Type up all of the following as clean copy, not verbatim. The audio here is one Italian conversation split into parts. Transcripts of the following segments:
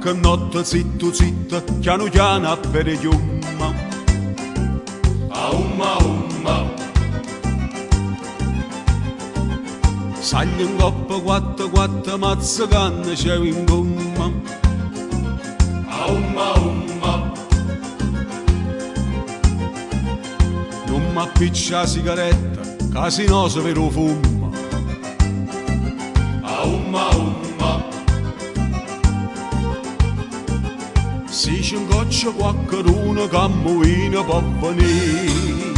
Qualche notte zitto zitto, piano piano per gli umma. Umma umma, Saglia in coppa quattro mazza canna c'è in gomma. umma umma, Non m'appiccia la sigaretta, casinoso per lo fumma. umma umma, Si c'è un goccio qualcuno che ammuina può venire.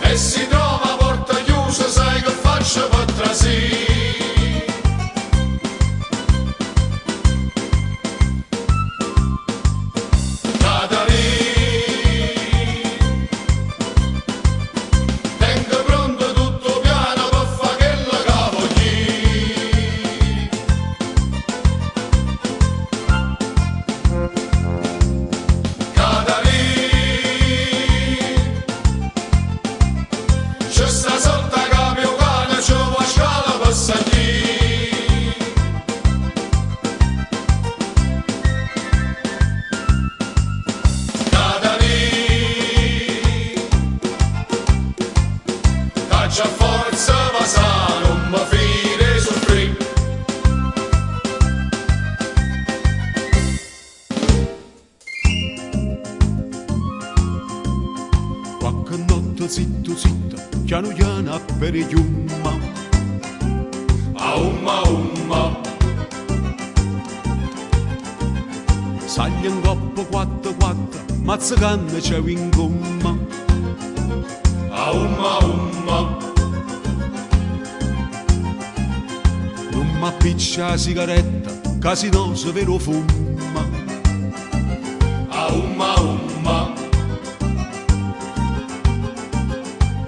e si trova a porta chiusa, sai che faccio per trasì. Tengo pronto tutto piano per fa che la cavo c'è sta sotto capio cane, c'è una scala per salire. Cada lì, caccia forza ma sa, non mi fide soffrì. Qualche notte zitto zitto, piano piano per gli umma. Umma umma, Saglia in coppa quattro mazza canna c'è in gomma. umma umma, Non m'appiccia la sigaretta, casinoso per lo fumma. umma umma,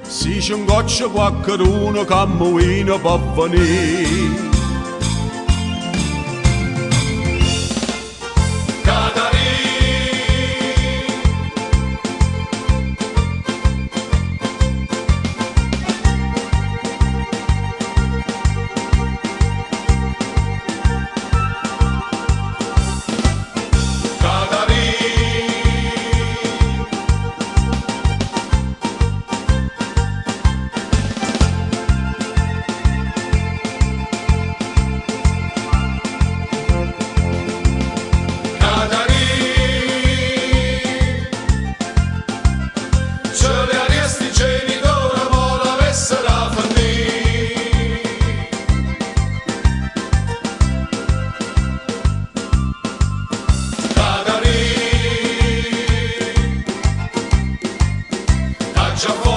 Si c'è un goccio qualcuno che ammuina può venire. cada lì, cada lì. Ce li arresti i genitori, ma l'avessero a fallire. Cada lì, caccia fuori.